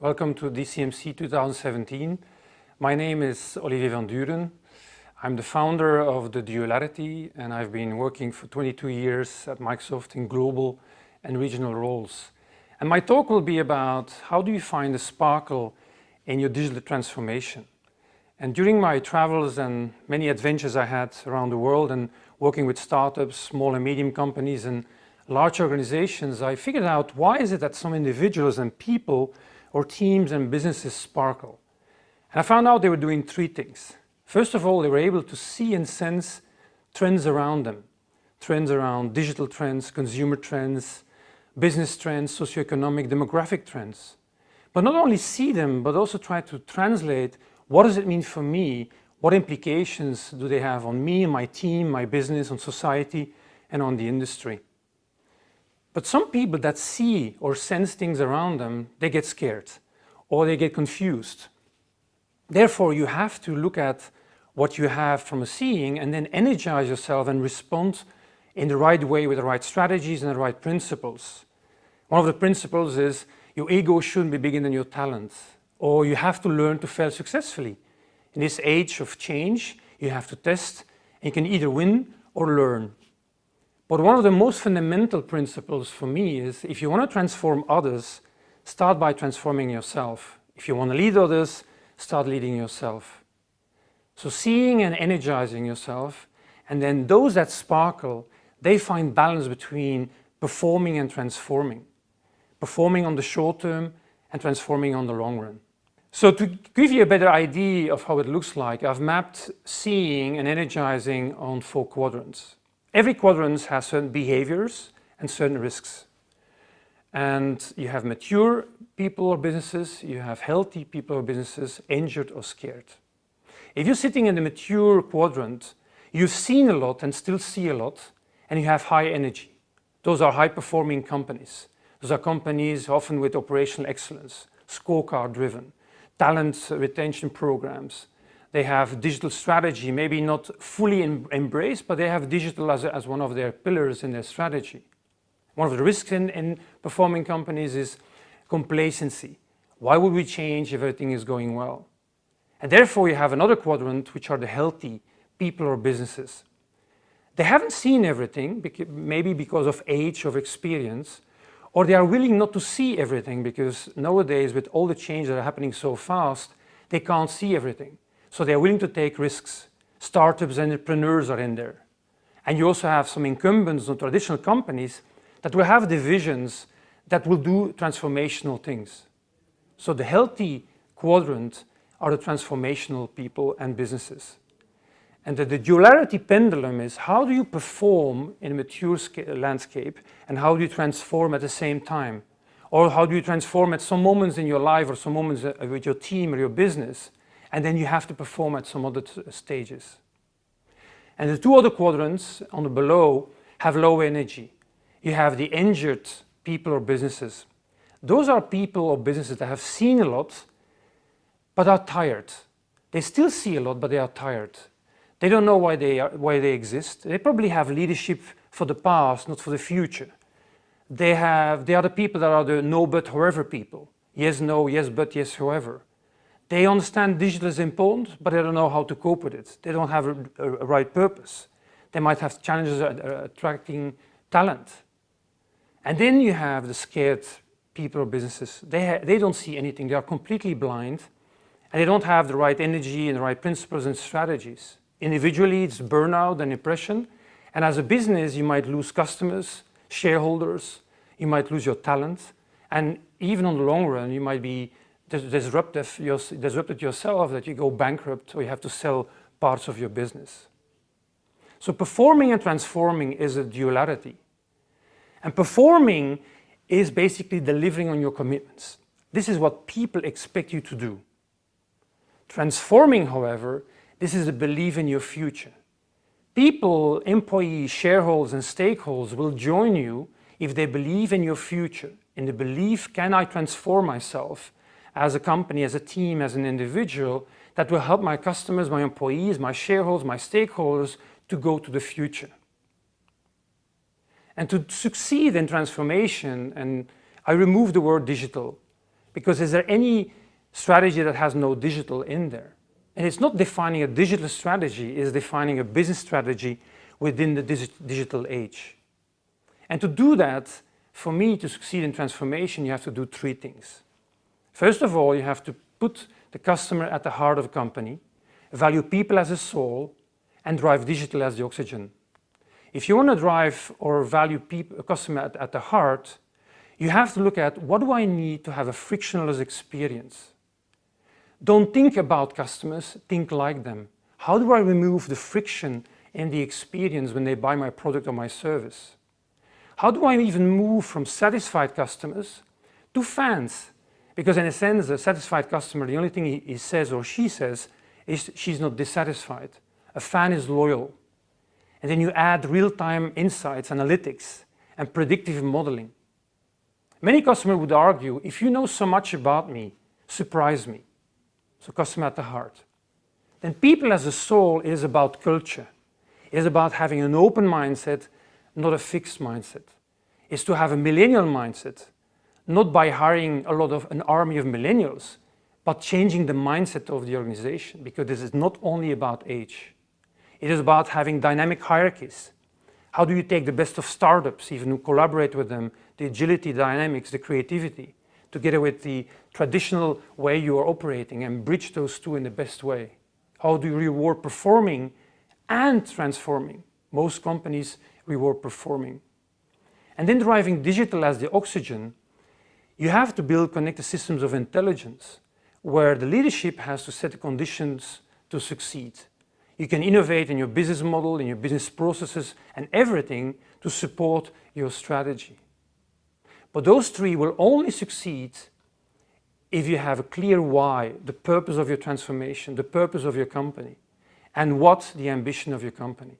Welcome to DCMC 2017. My name is Olivier Van Duüren. I'm the founder of the Dualarity, and I've been working for 22 years at Microsoft in global and regional roles. And my talk will be about how do you find the sparkle in your digital transformation. And during my travels and many adventures I had around the world and working with startups, small and medium companies and large organizations, I figured out why is it that some individuals and people or teams and businesses sparkle. And I found out they were doing three things. First of all, they were able to see and sense trends around them. Trends around digital trends, consumer trends, business trends, socioeconomic, demographic trends. But not only see them, but also try to translate what does it mean for me, what implications do they have on me, my team, my business, on society, and on the industry. But some people that see or sense things around them, they get scared or they get confused. Therefore, you have to look at what you have from a seeing and then energize yourself and respond in the right way with the right strategies and the right principles. One of the principles is your ego shouldn't be bigger than your talent, or you have to learn to fail successfully. In this age of change, you have to test and you can either win or learn. But one of the most fundamental principles for me is if you want to transform others, start by transforming yourself. If you want to lead others, start leading yourself. So seeing and energizing yourself, and then those that sparkle, they find balance between performing and transforming. Performing on the short term and transforming on the long run. So to give you a better idea of how it looks like, I've mapped seeing and energizing on 4 quadrants. Every quadrant has certain behaviors and certain risks. And you have mature people or businesses, you have healthy people or businesses, injured or scared. If you're sitting in the mature quadrant, you've seen a lot and still see a lot, and you have high energy. Those are high-performing companies. Those are companies often with operational excellence, scorecard driven, talent retention programs. They have digital strategy, maybe not fully embraced, but they have digital as one of their pillars in their strategy. One of the risks in performing companies is complacency. Why would we change if everything is going well? And therefore you have another quadrant, which are the healthy people or businesses. They haven't seen everything, maybe because of age or experience, or they are willing not to see everything because nowadays with all the changes that are happening so fast, they can't see everything. So they are willing to take risks. Startups and entrepreneurs are in there. And you also have some incumbents on traditional companies that will have divisions that will do transformational things. So the healthy quadrant are the transformational people and businesses. And the dualarity pendulum is how do you perform in a mature landscape and how do you transform at the same time? Or how do you transform at some moments in your life or some moments with your team or your business? And then you have to perform at some other stages. And the 2 other quadrants on the below have low energy. You have the injured people or businesses. Those are people or businesses that have seen a lot, but are tired. They still see a lot, but they are tired. They don't know why they exist. They probably have leadership for the past, not for the future. They are the people that are the no but however people. Yes, no, yes, but yes, however. They understand digital is important, but they don't know how to cope with it. They don't have a right purpose. They might have challenges attracting talent. And then you have the scared people or businesses. They don't see anything. They are completely blind, and they don't have the right energy and the right principles and strategies. Individually, it's burnout and depression. And as a business, you might lose customers, shareholders, you might lose your talent. And even on the long run, you might be disrupted yourself, that you go bankrupt or you have to sell parts of your business. So performing and transforming is a dualarity. And performing is basically delivering on your commitments. This is what people expect you to do. Transforming, however, this is a belief in your future. People, employees, shareholders and stakeholders will join you if they believe in your future, in the belief, can I transform myself as a company, as a team, as an individual, that will help my customers, my employees, my shareholders, my stakeholders to go to the future. And to succeed in transformation, and I remove the word digital, Because is there any strategy that has no digital in there? And it's not defining a digital strategy, it's defining a business strategy within the digital age. And to do that, for me, to succeed in transformation, you have to do three things. First of all, you have to put the customer at the heart of a company, value people as a soul, and drive digital as the oxygen. If you want to drive or value a customer at the heart, you have to look at what do I need to have a frictionless experience. Don't think about customers, think like them. How do I remove the friction in the experience when they buy my product or my service? How do I even move from satisfied customers to fans? Because in a sense, a satisfied customer, the only thing he says or she says is she's not dissatisfied. A fan is loyal. And then you add real-time insights, analytics, and predictive modeling. Many customers would argue, if you know so much about me, surprise me. So customer at the heart. Then people as a soul is about culture. It is about having an open mindset, not a fixed mindset. It's to have a millennial mindset, not by hiring an army of millennials, but changing the mindset of the organization, because this is not only about age. It is about having dynamic hierarchies. How do you take the best of startups, even collaborate with them, the agility, dynamics, the creativity, together with the traditional way you are operating, and bridge those two in the best way? How do you reward performing and transforming? Most companies reward performing. And then driving digital as the oxygen, you have to build connected systems of intelligence where the leadership has to set the conditions to succeed. You can innovate in your business model, in your business processes, and everything to support your strategy. But those three will only succeed if you have a clear why, the purpose of your transformation, the purpose of your company, and what the ambition of your company.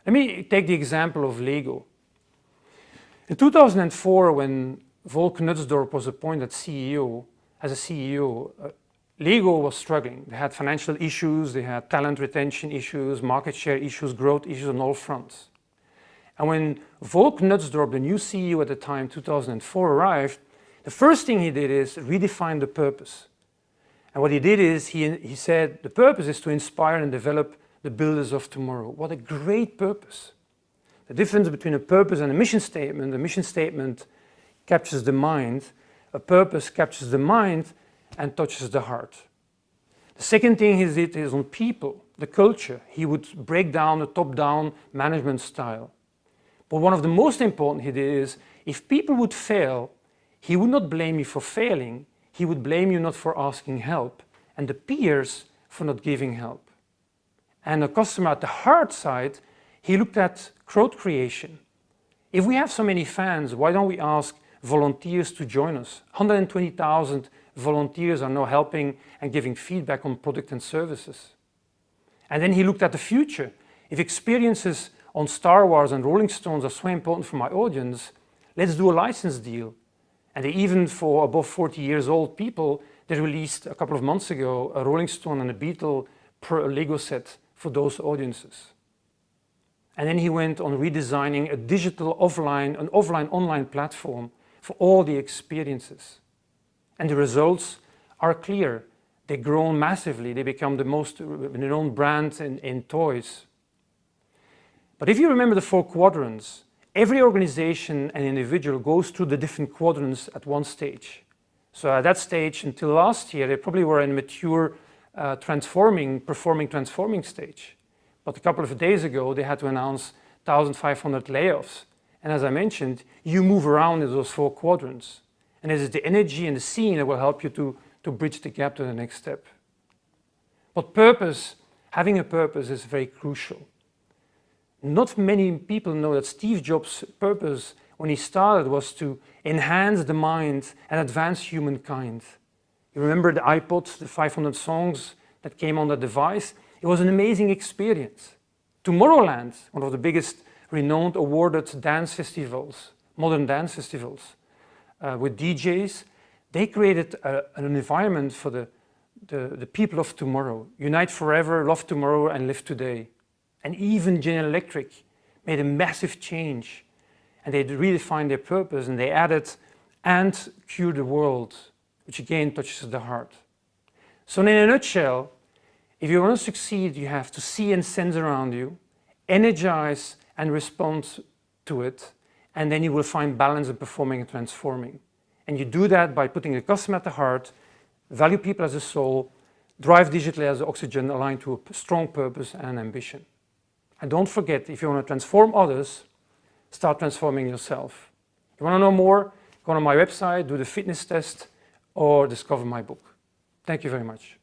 Let me take the example of Lego. In 2004, when Volk Nutsdorp was appointed CEO, Lego was struggling. They had financial issues, they had talent retention issues, market share issues, growth issues on all fronts. And when Volk Nutsdorp, the new CEO at the time, 2004, arrived, the first thing he did is redefine the purpose. And what he did is he said, the purpose is to inspire and develop the builders of tomorrow. What a great purpose. The difference between a purpose and a mission statement captures the mind, a purpose captures the mind and touches the heart. The second thing he did is on people, the culture. He would break down the top-down management style. But one of the most important he did is, if people would fail, he would not blame you for failing, he would blame you not for asking help, and the peers for not giving help. And a customer at the heart side, he looked at crowd creation. If we have so many fans, why don't we ask volunteers to join us? 120,000 volunteers are now helping and giving feedback on product and services. And then he looked at the future. If experiences on Star Wars and Rolling Stones are so important for my audience, let's do a license deal. And even for above 40 years old people, they released a couple of months ago a Rolling Stone and a Beatle Lego set for those audiences. And then he went on redesigning a digital offline-online platform for all the experiences. And the results are clear. They've grown massively. They become the most renowned brand in toys. But if you remember the 4 quadrants, every organization and individual goes through the different quadrants at one stage. So at that stage, until last year, they probably were in a mature transforming stage. But a couple of days ago, they had to announce 1,500 layoffs. And as I mentioned, you move around in those 4 quadrants. And it is the energy and the scene that will help you to bridge the gap to the next step. But purpose, having a purpose is very crucial. Not many people know that Steve Jobs' purpose when he started was to enhance the mind and advance humankind. You remember the iPod, the 500 songs that came on the device? It was an amazing experience. Tomorrowland, one of the biggest renowned awarded dance festivals, modern dance festivals, with DJs, they created an environment for the people of tomorrow. Unite forever, love tomorrow, and live today. And even General Electric made a massive change. And they redefined their purpose, and they added and cure the world, which again touches the heart. So in a nutshell, if you want to succeed, you have to see and sense around you, energize and respond to it, and then you will find balance in performing and transforming. And you do that by putting the customer at the heart, value people as a soul, drive digitally as oxygen aligned to a strong purpose and ambition. And don't forget, if you want to transform others, start transforming yourself. If you want to know more, go on my website, do the fitness test, or discover my book. Thank you very much.